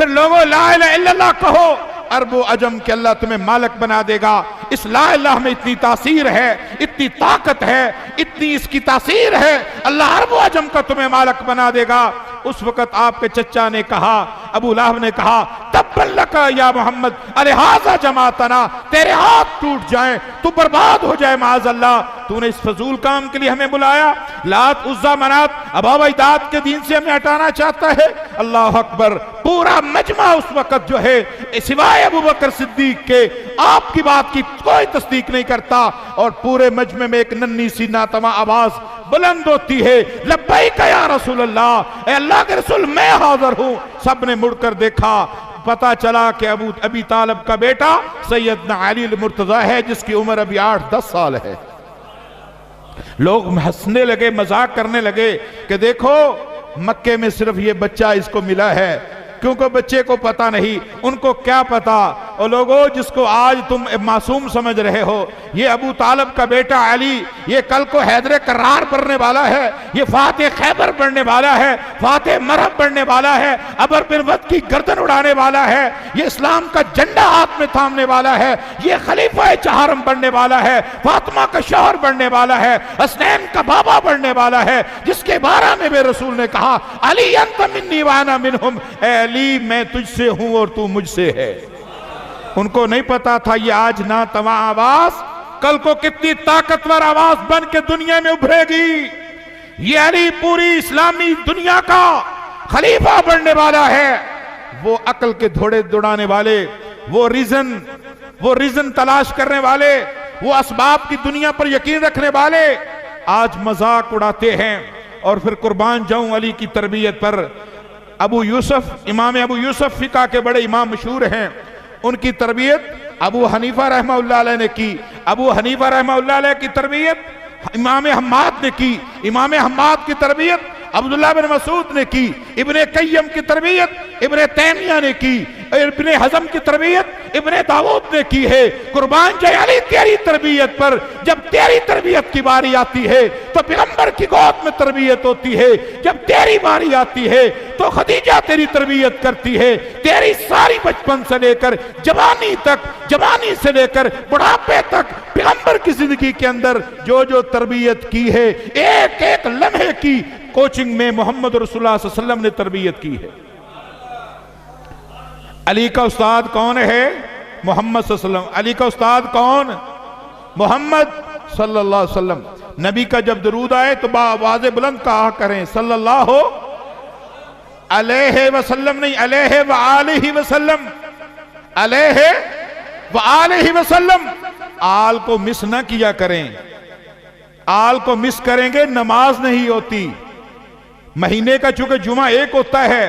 फिर लोगों ला इलाहा इल्लल्लाह कहो, अरबो अजम के अल्लाह तुम्हें मालिक बना देगा। इस ला इलाहा में इतनी तासीर है, इतनी ताकत है, इतनी इसकी तासीर है, अल्लाह अरबो अजम का तुम्हें मालिक बना देगा। उस वक्त आपके चचा ने कहा, अबू लहब ने कहा, तब्बल्लका या मोहम्मद अलिहाजा जमातना, तेरे हाथ टूट जाएं, तू बर्बाद हो जाए माज़अल्लाह, तूने इस फजूल काम के लिए हमें बुलाया। लात उज़्ज़ा मनात अबाव इदात के दीन से हमें हटाना चाहता है। अल्लाह अकबर। पूरा मजमा उस वक्त जो है सिवाय अबू बकर सिद्दीक के आपकी बात की कोई तस्दीक नहीं करता, और पूरे मजमे में एक नन्ही सी नातवा आवाज बुलंद होती है, लब्बैक या रसूल अल्लाह, अल्लाह के रसूल मैं हाजिर हूं। सबने मुड़कर देखा, पता चला कि अबी तालिब का बेटा सैयदना अली मुर्तजा है, जिसकी उम्र अभी 8-10 साल है। लोग हंसने लगे, मजाक करने लगे कि देखो मक्के में सिर्फ ये बच्चा इसको मिला है, क्योंकि बच्चे को पता नहीं, उनको क्या पता। और लोगों जिसको आज तुम मासूम समझ रहे हो, ये अबू तालिब का बेटा अली, ये कल को हैदर करार बनने वाला है, ये फाते खैबर बनने वाला है, फाते मरहब बनने वाला है, अबर बिन वद की गर्दन उड़ाने वाला है, ये इस्लाम का झंडा हाथ में थामने वाला है, ये खलीफा चहारम बनने वाला है, फातिमा का शौहर बनने वाला है, हसनैन का बाबा बनने वाला है, जिसके बारे में मेरे रसूल ने कहा, अली अंत मिन्नी व अना मिनहुम, अली मैं तुझसे हूं और तू मुझसे है। उनको नहीं पता था ये आज ना तवा आवाज कल को कितनी ताकतवर आवाज बन के दुनिया में उभरेगी। ये अली पूरी इस्लामी दुनिया का खलीफा बनने वाला है। वो अकल के घोड़े दौड़ाने वाले, वो रीजन तलाश करने वाले, वो असबाब की दुनिया पर यकीन रखने वाले आज मजाक उड़ाते हैं। और फिर कुर्बान जाऊं अली की तरबियत पर। अबू यूसुफ, इमाम अबू यूसुफ फिका के बड़े इमाम मशहूर हैं, उनकी तरबियत अबू हनीफा रहमतुल्लाह अलैह ने की। अबू हनीफा रहमतुल्लाह अलैह की तरबियत इमाम हम्माद ने की। इमाम हम्माद की तरबियत अब्दुल्लाह बिन मसूद ने की। इब्ने कय्यम की तरबियत इब्ने तैमिया ने की। इब्ने हजम की तरबियत इब्ने दाऊद ने की है। कुर्बान जाए अली तेरी तरबियत पर। जब तेरी तरबियत की बारी आती है तो पैगंबर की गोद में तरबियत होती है। जब तेरी बारी आती है तो खदीजा तेरी तरबियत करती है। तेरी सारी बचपन से लेकर जवानी तक, जवानी से लेकर बुढ़ापे तक पैगंबर की जिंदगी के अंदर जो जो तरबियत की है, एक एक लम्हे की कोचिंग में मोहम्मद रसूलुल्लाह सल्लल्लाहु अलैहि वसल्लम ने तरबियत की है। अली का उस्ताद कौन है? मोहम्मद सल्लल्लाहु अलैहि वसल्लम। अली का उस्ताद कौन? मोहम्मद सल्लल्लाहु अलैहि वसल्लम। नबी का जब दरूद आए तो आवाज़ बुलंद कहा करें सल्लल्लाहु अलैहि वसल्लम, नहीं अलैहि व आलिहि वसल्लम, अलैहि व आलिहि वसल्लम। आल को मिस ना किया करें, आल को मिस करेंगे नमाज नहीं होती। महीने का चूंकि जुमा एक होता है,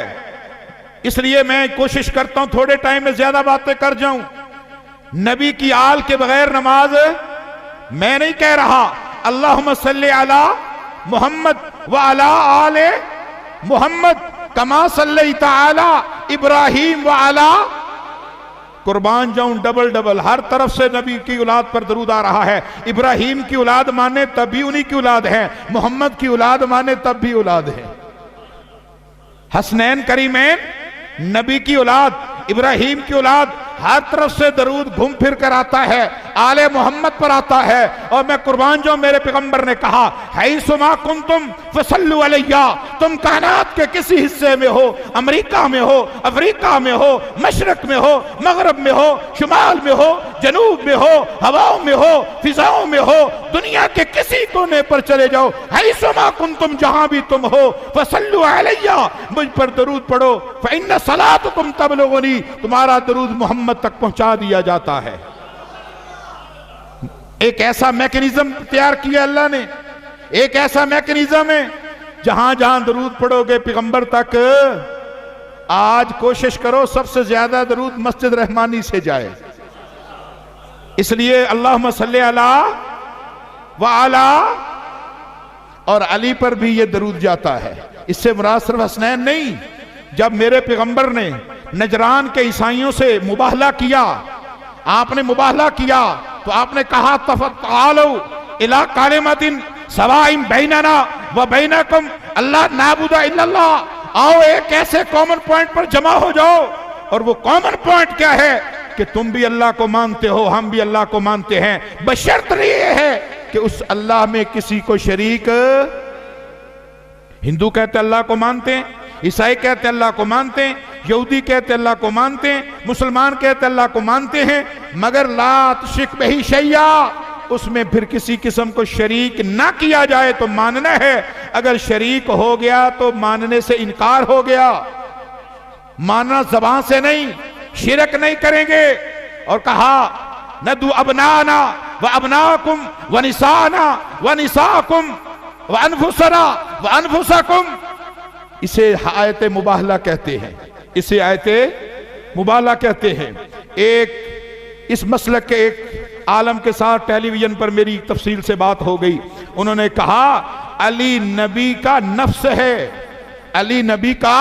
इसलिए मैं कोशिश करता हूं थोड़े टाइम में ज्यादा बातें कर जाऊं। नबी की आल के बगैर नमाज मैं नहीं कह रहा। अल्लाहुम्मा सल्ली अला मुहम्मद व अला आले मुहम्मद कमा सल्लैता अला इब्राहीम व अला। कुर्बान जाऊं डबल डबल हर तरफ से नबी की औलाद पर दरूद आ रहा है। इब्राहीम की औलाद माने तब भी उन्हीं की औलाद है, मोहम्मद की औलाद माने तब भी औलाद है। हसनैन करीमैन नबी की औलाद, इब्राहीम की औलाद, हर तरफ से दरूद घूम फिर कर आता है, आले मोहम्मद पर आता है। और मैं कुर्बान जाऊं मेरे पैगंबर ने कहा, हैसुमा कुंतुम फसल्लु अलैया। तुम कायनात के किसी हिस्से में हो, अमेरिका में हो, अफ्रीका में हो, मशरक में हो, मगरब में हो, शुमाल में हो, जनूब में हो, हवाओं में हो, फिजाओं में हो, दुनिया के किसी कोने पर चले जाओ, हैसुमा कुंतुम जहां भी तुम हो, फसल्लु अलैया, मुझ पर दरूद पढ़ो। फइन्न सलातुकुम तबलुगुनी, तुम्हारा दरूद मोहम्मद तक पहुंचा दिया जाता है। एक ऐसा मैकेनिज्म तैयार किया अल्लाह ने, एक ऐसा मैकेनिज्म है जहां जहां दरूद पढ़ोगे पैगंबर तक। आज कोशिश करो सबसे ज्यादा दरूद मस्जिद रहमानी से जाए, इसलिए अल्लाहुम्मा सल्ली अला व अला, और अली पर भी ये दरूद जाता है। इससे मुराद सिर्फ हसनैन नहीं, जब मेरे पैगंबर ने नजरान के ईसाइयों से मुबाहला किया, आपने मुबाहला किया तो आपने कहा तफअलू इला कालिमतिन सवाइन बैनना व बैनकुम अल्ला नाबुदा इल्लल्लाह। आओ एक ऐसे कॉमन पॉइंट पर जमा हो जाओ, और वो कॉमन पॉइंट क्या है कि तुम भी अल्लाह को मानते हो, हम भी अल्लाह को मानते हैं, बशर्त ये है कि उस अल्लाह में किसी को शरीक। हिंदू कहते अल्लाह को मानते हैं, ईसाई कहते अल्लाह को मानते हैं, यहूदी कहते अल्लाह को मानते हैं, मुसलमान कहते अल्लाह को मानते हैं, मगर ला तुश्रिक बिही शैया, उसमें फिर किसी किस्म को शरीक ना किया जाए तो मानना है। अगर शरीक हो गया तो मानने से इनकार हो गया, मानना जबान से नहीं, शिरक नहीं करेंगे। और कहा नदु अबनाना व अबनाकुम व निसाना व निसाकुम व अनफुसना व अनफुसकुम, इसे आयत मुबाहला कहते हैं, इसे आयत मुबाहला कहते हैं। एक इस मसलक के एक आलम के साथ टेलीविजन पर मेरी तफसील से बात हो गई। उन्होंने कहा अली नबी का नफ्स है, अली नबी का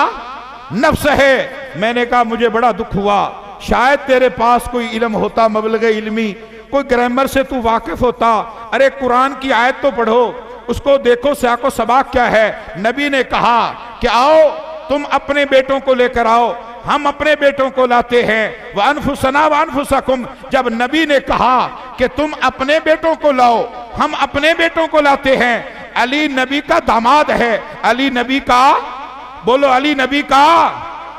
नफ्स है। मैंने कहा मुझे बड़ा दुख हुआ, शायद तेरे पास कोई इल्म होता, मबलग इल्मी, कोई ग्रामर से तू वाकिफ होता। अरे कुरान की आयत तो पढ़ो, उसको देखो सियाको सबाक क्या है। नबी ने कहा कि आओ तुम अपने बेटों को लेकर आओ, हम अपने बेटों को लाते हैं। व अनफुसना व अनफुसकुम, जब नबी ने कहा कि तुम अपने बेटों को लाओ, हम अपने बेटों को लाते हैं। अली नबी का दामाद है, अली नबी का, बोलो अली नबी का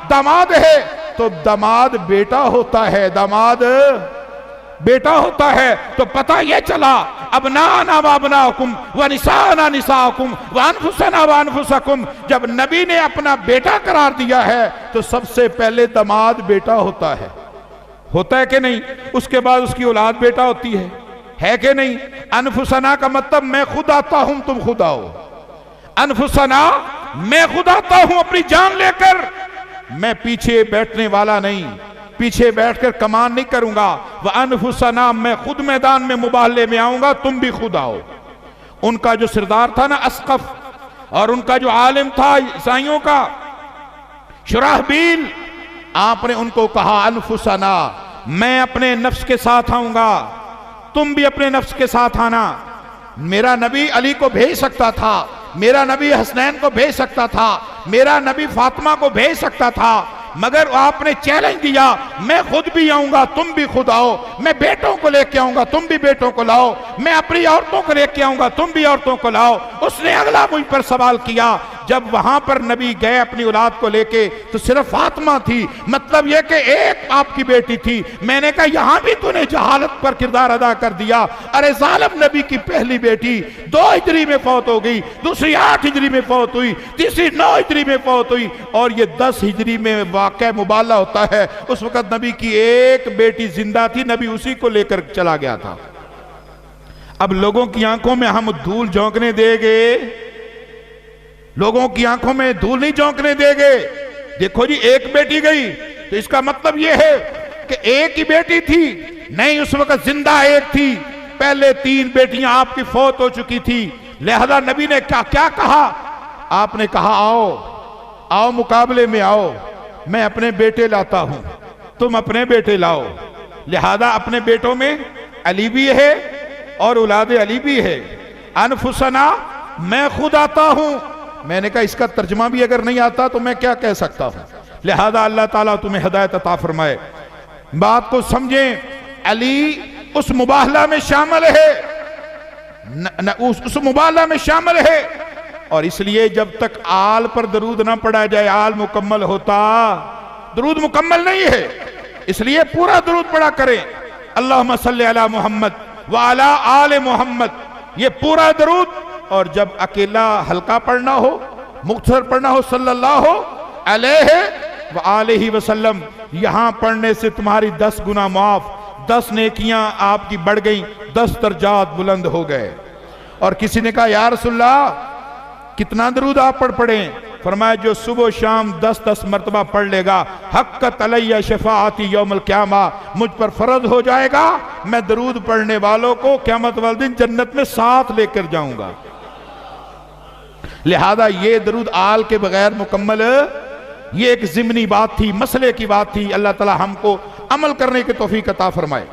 दामाद है, तो दामाद बेटा होता है, दामाद बेटा होता है। तो पता यह चला अबनाना व अबनाकुम व निसाना निसाकुम व अनफुसना व अनफुसकुम, जब नबी ने अपना बेटा करार दिया है तो सबसे पहले दामाद बेटा होता है कि नहीं? उसके बाद उसकी औलाद बेटा होती है कि नहीं? अनफुसना का मतलब मैं खुद आता हूं तुम खुद आओ, अनफुसना मैं खुद आता हूं अपनी जान लेकर, मैं पीछे बैठने वाला नहीं, पीछे बैठकर कमान नहीं करूंगा। वह अनफुसना, मैं खुद मैदान में मुबाहले में आऊंगा, तुम भी खुद आओ। उनका जो सरदार था ना अस्कफ, और उनका जो आलिम था ईसाइयों का शुराहबील, आपने उनको कहा अनफुसना, मैं अपने नफ्स के साथ आऊंगा, तुम भी अपने नफ्स के साथ आना। मेरा नबी अली को भेज सकता था, मेरा नबी हसनैन को भेज सकता था, मेरा नबी फातिमा को भेज सकता था, मगर आपने चैलेंज दिया मैं खुद भी आऊंगा तुम भी खुद आओ, मैं बेटों को लेके आऊंगा तुम भी बेटों को लाओ, मैं अपनी औरतों को लेके आऊंगा तुम भी औरतों को लाओ। उसने अगला मुझ पर सवाल किया, जब वहां पर नबी गए अपनी औलाद को लेके तो सिर्फ फातिमा थी, मतलब यह कि एक आपकी बेटी थी। मैंने कहा यहां भी तूने जहालत पर किरदार अदा कर दिया। अरे जालिम, नबी की पहली बेटी 2 हिजरी में फौत हो गई, दूसरी 8 हिजरी में फौत हुई, तीसरी 9 हिजरी में फौत हुई, और ये 10 हिजरी में वाक़या मुबाला होता है। उस वक्त नबी की एक बेटी जिंदा थी, नबी उसी को लेकर चला गया था। अब लोगों की आंखों में हम धूल झोंकने देंगे, लोगों की आंखों में धूल नहीं झोंकने देंगे। देखो जी एक बेटी गई तो इसका मतलब यह है कि एक ही बेटी थी, नहीं उस वक्त जिंदा एक थी, पहले 3 बेटियां आपकी फौत हो चुकी थी। लिहाजा नबी ने क्या कहा? आपने कहा आओ आओ मुकाबले में आओ, मैं अपने बेटे लाता हूं, तुम अपने बेटे लाओ। लिहाजा अपने बेटों में अली भी है और औलाद अली भी है। अनफुसना, मैं खुद आता हूं। मैंने कहा इसका तर्जमा भी अगर नहीं आता तो मैं क्या कह सकता हूं। लिहाजा अल्लाह ताला तुम्हें हिदायत अता फरमाए, बात को समझें। अली उस मुबाहला में शामिल है, उस मुबाहला में शामिल है, और इसलिए जब तक आल पर दरूद ना पढ़ा जाए आल मुकम्मल होता, दरूद मुकम्मल नहीं है, इसलिए पूरा दरूद पढ़ा करें। अल्लाहुम्मा सल्ली अला मोहम्मद व अला आले मोहम्मद, ये पूरा दरूद। और जब अकेला हल्का पढ़ना हो, मुख्तसर पढ़ना हो, सल्लल्लाहु अलैहि व आलिहि वसल्लम, यहां पढ़ने से तुम्हारी 10 गुना माफ, 10 नेकियां आपकी बढ़ गई, 10 दर्जात बुलंद हो गए। और किसी ने कहा या रसूलल्लाह कितना दरूद आप पढ़े? फरमाया जो सुबह शाम 10-10 मरतबा पढ़ लेगा, हक्कत अलैया शफाअती यौमल क़यामा, मुझ पर फर्ज हो जाएगा, मैं दरूद पढ़ने वालों को क़यामत वाले दिन जन्नत में साथ लेकर जाऊंगा। लिहाजा ये दरूद आल के बगैर मुकम्मल, ये एक ज़िम्नी बात थी, मसले की बात थी। अल्लाह ताला हमको अमल करने की तौफीक अता फरमाए।